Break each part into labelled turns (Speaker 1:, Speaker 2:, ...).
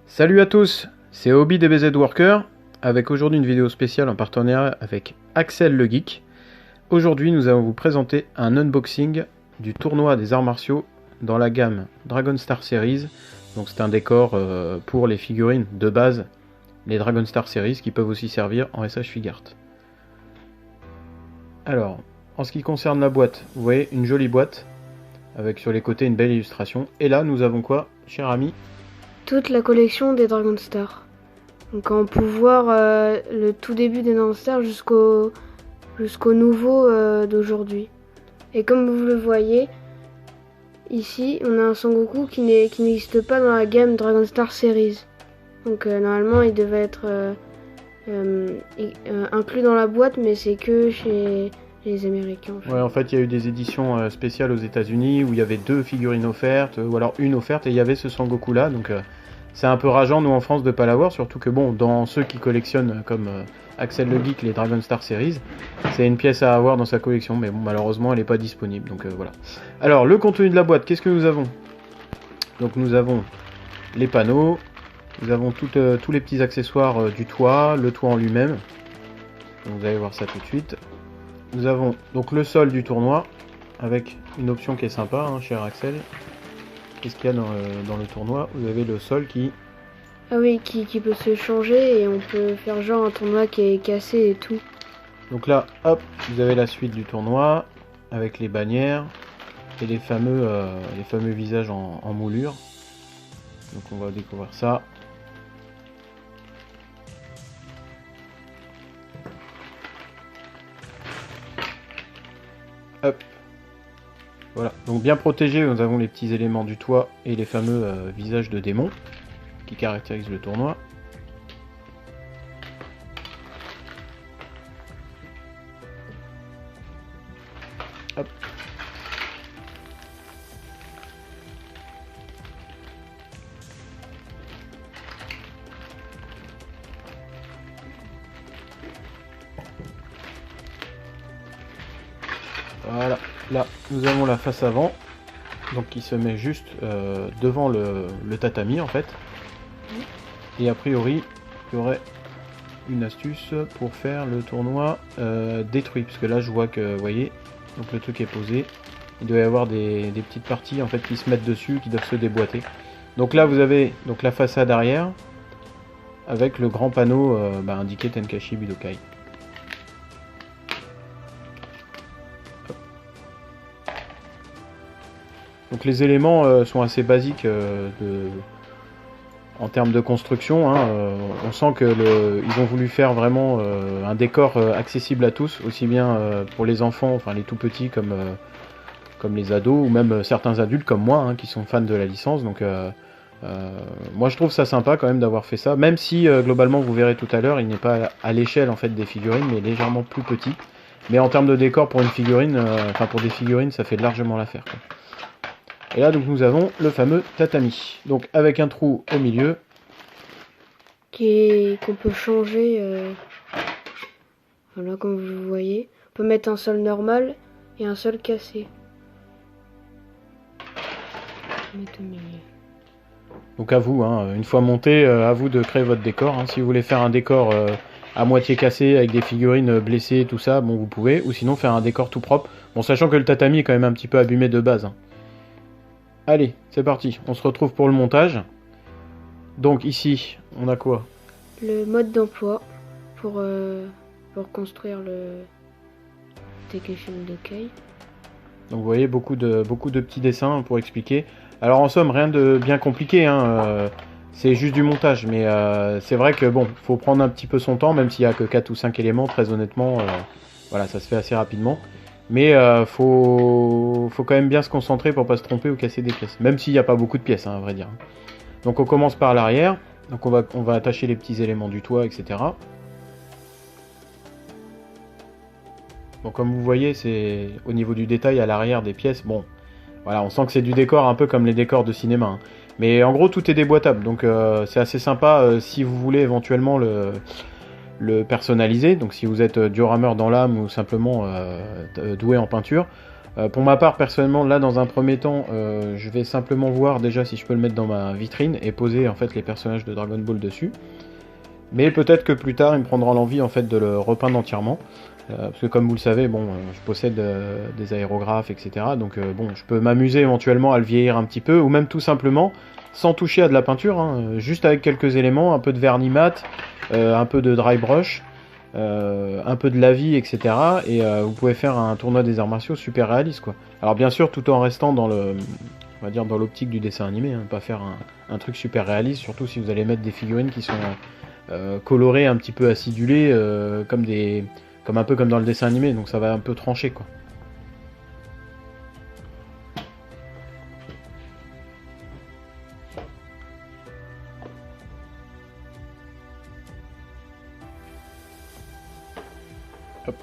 Speaker 1: Salut à tous, c'est Hobby DBZ Worker, avec aujourd'hui une vidéo spéciale en partenariat avec Axel le Geek. Aujourd'hui nous allons vous présenter un unboxing du tournoi des arts martiaux dans la gamme Dragon Star Series. Donc c'est un décor pour les figurines de base, les Dragon Star Series, qui peuvent aussi servir en SH Figart. Alors, en ce qui concerne la boîte, vous voyez une jolie boîte, avec sur les côtés une belle illustration. Et là nous avons quoi, cher ami?
Speaker 2: Toute la collection des Dragon Star. Donc on peut voir le tout début des Dragon Star jusqu'au nouveau d'aujourd'hui. Et comme vous le voyez, ici on a un Son Goku qui n'existe pas dans la gamme Dragon Star Series. Donc normalement il devait être inclus dans la boîte, mais c'est que chez les Américains.
Speaker 1: Ouais, en fait il y a eu des éditions spéciales aux États-Unis où il y avait 2 figurines offertes, ou alors une offerte, et il y avait ce Son Goku là, donc c'est un peu rageant nous en France de pas l'avoir, surtout que bon, dans ceux qui collectionnent comme Axel le Geek les Dragon Star Series, c'est une pièce à avoir dans sa collection, mais bon, malheureusement elle n'est pas disponible, donc voilà. Alors le contenu de la boîte, qu'est-ce que nous avons? Donc nous avons les panneaux, nous avons tous les petits accessoires du toit, le toit en lui-même, vous allez voir ça tout de suite. Nous avons donc le sol du tournoi, avec une option qui est sympa, hein, cher Axel. Qu'est-ce qu'il y a dans le tournoi? Vous avez le sol qui...
Speaker 2: Ah oui, qui peut se changer et on peut faire genre un tournoi qui est cassé et tout.
Speaker 1: Donc là, hop, vous avez la suite du tournoi, avec les bannières et les fameux visages en moulure. Donc on va découvrir ça. Hop. Voilà, donc bien protégé, nous avons les petits éléments du toit et les fameux visages de démons qui caractérisent le tournoi. Hop. Voilà, là nous avons la face avant, donc qui se met juste devant le tatami en fait. Et a priori, il y aurait une astuce pour faire le tournoi détruit, parce que là je vois que, vous voyez, donc le truc est posé, il doit y avoir des petites parties en fait qui se mettent dessus, qui doivent se déboîter. Donc là vous avez donc la façade arrière, avec le grand panneau indiqué Tenkaichi Budokai. Donc les éléments sont assez basiques en termes de construction, hein. On sent que ils ont voulu faire vraiment un décor accessible à tous, aussi bien pour les enfants, enfin les tout petits comme les ados, ou même certains adultes comme moi, hein, qui sont fans de la licence. Donc moi je trouve ça sympa quand même d'avoir fait ça, même si globalement vous verrez tout à l'heure, il n'est pas à l'échelle en fait des figurines, mais légèrement plus petit. Mais en termes de décor pour une figurine, enfin pour des figurines, ça fait largement l'affaire, quoi. Et là donc nous avons le fameux tatami, donc avec un trou au milieu.
Speaker 2: Qu'on peut changer, voilà, comme vous le voyez. On peut mettre un sol normal et un sol cassé. Mettre au milieu.
Speaker 1: Donc à vous, hein, une fois monté, à vous de créer votre décor, hein. Si vous voulez faire un décor à moitié cassé avec des figurines blessées, tout ça, bon vous pouvez, ou sinon faire un décor tout propre. Bon, sachant que le tatami est quand même un petit peu abîmé de base, hein. Allez, c'est parti, on se retrouve pour le montage. Donc ici, on a quoi?
Speaker 2: Le mode d'emploi pour construire le Tenkaichi Budokai.
Speaker 1: Donc vous voyez beaucoup de petits dessins pour expliquer. Alors en somme, rien de bien compliqué, hein, c'est juste du montage. Mais c'est vrai que bon, faut prendre un petit peu son temps, même s'il n'y a que 4 ou 5 éléments, très honnêtement, voilà, ça se fait assez rapidement. Mais faut quand même bien se concentrer pour pas se tromper ou casser des pièces. Même s'il n'y a pas beaucoup de pièces, hein, à vrai dire. Donc on commence par l'arrière. Donc on va attacher les petits éléments du toit, etc. Bon, comme vous voyez, c'est au niveau du détail à l'arrière des pièces. Bon, voilà, on sent que c'est du décor un peu comme les décors de cinéma, hein. Mais en gros, tout est déboîtable. Donc c'est assez sympa si vous voulez éventuellement le personnaliser, donc si vous êtes diorameur dans l'âme ou simplement doué en peinture. Pour ma part, personnellement, là dans un premier temps, je vais simplement voir déjà si je peux le mettre dans ma vitrine et poser en fait les personnages de Dragon Ball dessus. Mais peut-être que plus tard, il me prendra l'envie en fait de le repeindre entièrement. Parce que comme vous le savez, bon, je possède des aérographes, etc. Donc bon, je peux m'amuser éventuellement à le vieillir un petit peu, ou même tout simplement, sans toucher à de la peinture, hein, juste avec quelques éléments, un peu de vernis mat, un peu de dry brush, un peu de lavis, etc. Et vous pouvez faire un tournoi des arts martiaux super réaliste, quoi. Alors bien sûr, tout en restant dans le, on va dire dans l'optique du dessin animé, hein, pas faire un truc super réaliste, surtout si vous allez mettre des figurines qui sont colorées, un petit peu acidulées, comme un peu comme dans le dessin animé, donc ça va un peu trancher, quoi. Hop.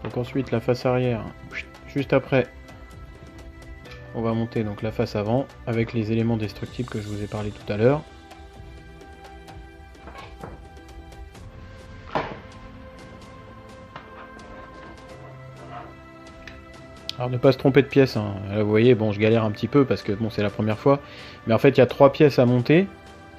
Speaker 1: Donc ensuite la face arrière, juste après, on va monter donc la face avant avec les éléments destructibles que je vous ai parlé tout à l'heure. Alors ne pas se tromper de pièces, hein. Là vous voyez, bon je galère un petit peu parce que bon c'est la première fois, mais en fait il y a 3 pièces à monter,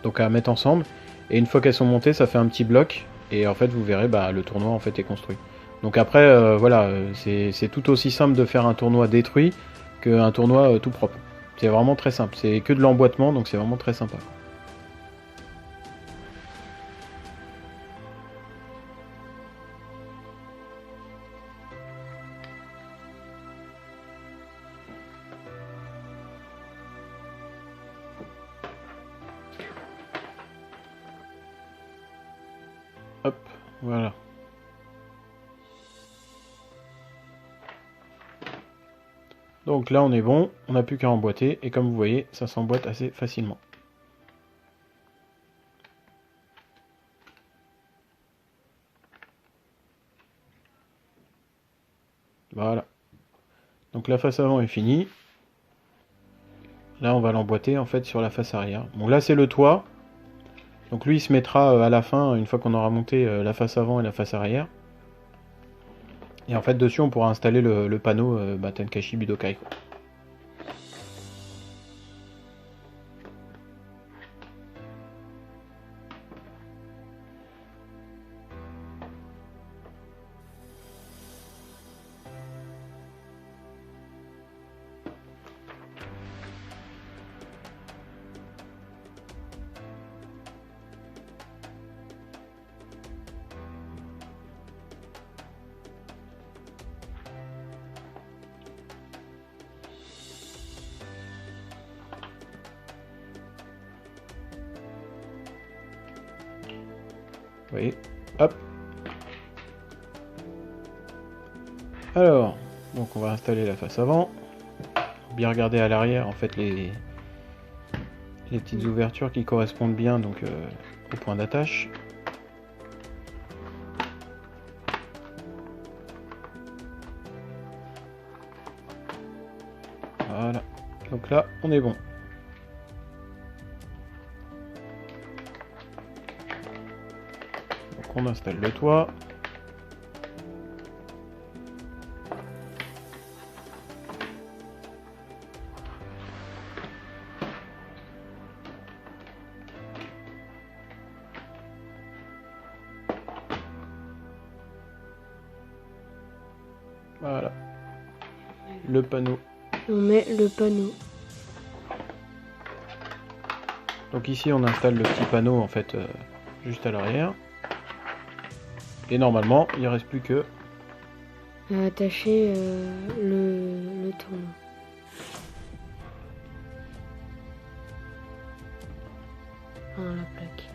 Speaker 1: donc à mettre ensemble, et une fois qu'elles sont montées ça fait un petit bloc, et en fait vous verrez bah, le tournoi en fait est construit. Donc après voilà, c'est tout aussi simple de faire un tournoi détruit qu'un tournoi tout propre. C'est vraiment très simple, c'est que de l'emboîtement, donc c'est vraiment très sympa. Hop, voilà. Donc là on est bon, on n'a plus qu'à emboîter, et comme vous voyez, ça s'emboîte assez facilement. Voilà. Donc la face avant est finie. Là on va l'emboîter en fait sur la face arrière. Bon là c'est le toit. Donc lui il se mettra à la fin, une fois qu'on aura monté la face avant et la face arrière. Et en fait dessus on pourra installer le panneau Tenkaichi Budokai. Vous voyez, hop. Alors, donc on va installer la face avant. Bien regarder à l'arrière en fait les petites ouvertures qui correspondent bien donc au point d'attache. Voilà, donc là on est bon. Donc on installe le toit. Voilà, le panneau.
Speaker 2: On met le panneau.
Speaker 1: Donc ici on installe le petit panneau en fait juste à l'arrière. Et normalement il ne reste plus que
Speaker 2: Attacher le tournoi. À la plaque.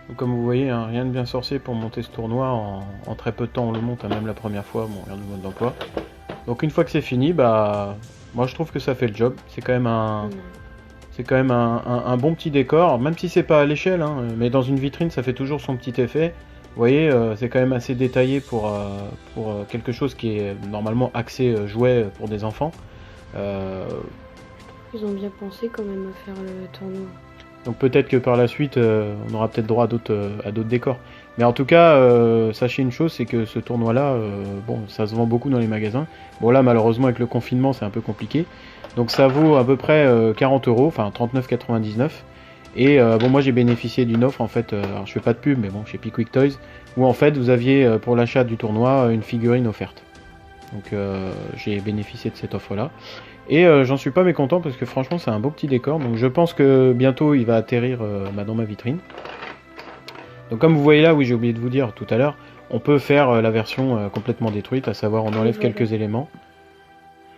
Speaker 1: Donc, comme vous voyez, hein, rien de bien sorcier pour monter ce tournoi. En très peu de temps on le monte, hein, même la première fois. Bon, regarde le mode d'emploi. Donc une fois que c'est fini, bah moi je trouve que ça fait le job. C'est quand même un bon petit décor, même si c'est pas à l'échelle, hein, mais dans une vitrine ça fait toujours son petit effet. Vous voyez, c'est quand même assez détaillé pour quelque chose qui est normalement axé jouet pour des enfants.
Speaker 2: ils ont bien pensé quand même à faire le tournoi.
Speaker 1: Donc peut-être que par la suite, on aura peut-être droit à d'autres décors. Mais en tout cas, sachez une chose, c'est que ce tournoi-là, bon, ça se vend beaucoup dans les magasins. Bon là, malheureusement, avec le confinement, c'est un peu compliqué. Donc ça vaut à peu près 40 euros, enfin 39,99. Et bon, moi j'ai bénéficié d'une offre en fait, alors je fais pas de pub, mais bon, chez Pickwick Toys, où en fait vous aviez pour l'achat du tournoi une figurine offerte. Donc j'ai bénéficié de cette offre-là. Et j'en suis pas mécontent parce que franchement c'est un beau petit décor. Donc je pense que bientôt il va atterrir dans ma vitrine. Donc comme vous voyez là, oui j'ai oublié de vous dire tout à l'heure, on peut faire la version complètement détruite, à savoir on enlève quelques éléments.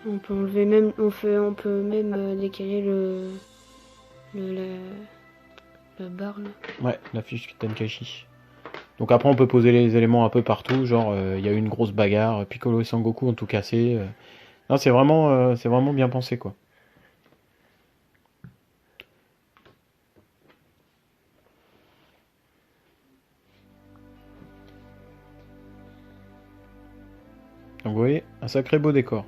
Speaker 2: On peut enlever même, on peut même décaler la barre là.
Speaker 1: Ouais, la fiche Tenkaichi. Donc après on peut poser les éléments un peu partout, genre il y a eu une grosse bagarre, Piccolo et Sangoku ont tout cassé. Non, c'est vraiment bien pensé quoi. Donc vous voyez, un sacré beau décor.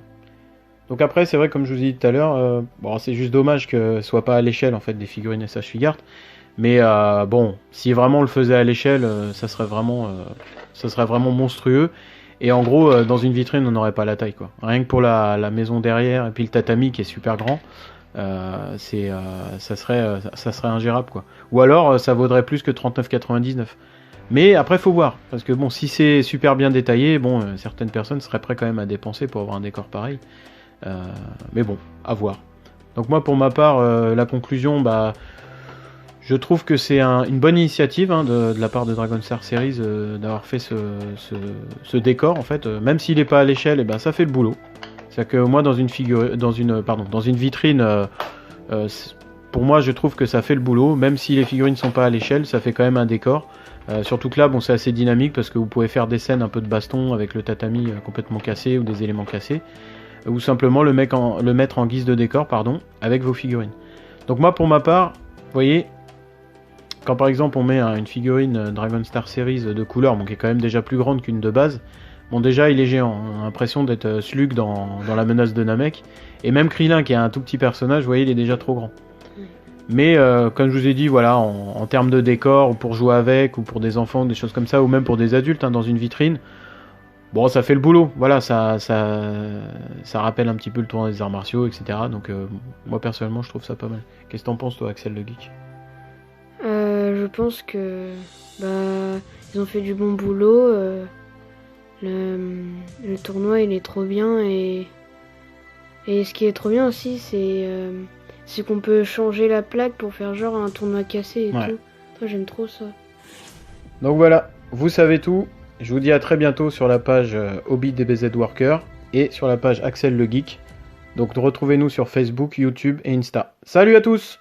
Speaker 1: Donc après c'est vrai comme je vous ai dit tout à l'heure, bon c'est juste dommage que ce soit pas à l'échelle en fait des figurines SH Figart. Mais bon, si vraiment on le faisait à l'échelle, ça serait vraiment monstrueux. Et en gros, dans une vitrine, on n'aurait pas la taille, quoi. Rien que pour la maison derrière et puis le tatami qui est super grand, ça serait ingérable, quoi. Ou alors, ça vaudrait plus que 39,99. Mais après, faut voir, parce que bon, si c'est super bien détaillé, bon, certaines personnes seraient prêtes quand même à dépenser pour avoir un décor pareil. Mais bon, à voir. Donc moi, pour ma part, la conclusion, bah. Je trouve que c'est une bonne initiative hein, de la part de Dragon Star Series d'avoir fait ce décor en fait, même s'il n'est pas à l'échelle, et ben ça fait le boulot. C'est-à-dire que moi dans une vitrine, pour moi je trouve que ça fait le boulot, même si les figurines sont pas à l'échelle, ça fait quand même un décor. Surtout que là, bon, c'est assez dynamique parce que vous pouvez faire des scènes un peu de baston avec le tatami complètement cassé ou des éléments cassés, ou simplement le mettre en guise de décor, pardon, avec vos figurines. Donc moi pour ma part, vous voyez. Quand par exemple on met une figurine Dragon Star Series de couleur, bon, qui est quand même déjà plus grande qu'une de base, bon déjà il est géant, on a l'impression d'être Slug dans la menace de Namek, et même Krillin qui est un tout petit personnage, vous voyez il est déjà trop grand. Mais comme je vous ai dit, voilà, en termes de décor, ou pour jouer avec, ou pour des enfants, des choses comme ça, ou même pour des adultes hein, dans une vitrine, bon ça fait le boulot, voilà, ça rappelle un petit peu le tournoi des arts martiaux, etc. Donc moi personnellement je trouve ça pas mal. Qu'est-ce que t'en penses toi Axel le Geek ?
Speaker 2: Je pense que ils ont fait du bon boulot. Le tournoi il est trop bien et ce qui est trop bien aussi c'est qu'on peut changer la plaque pour faire genre un tournoi cassé et tout. Moi j'aime trop ça.
Speaker 1: Donc voilà, vous savez tout. Je vous dis à très bientôt sur la page Hobby DBZ Worker et sur la page Axel le Geek. Donc retrouvez-nous sur Facebook, YouTube et Insta. Salut à tous!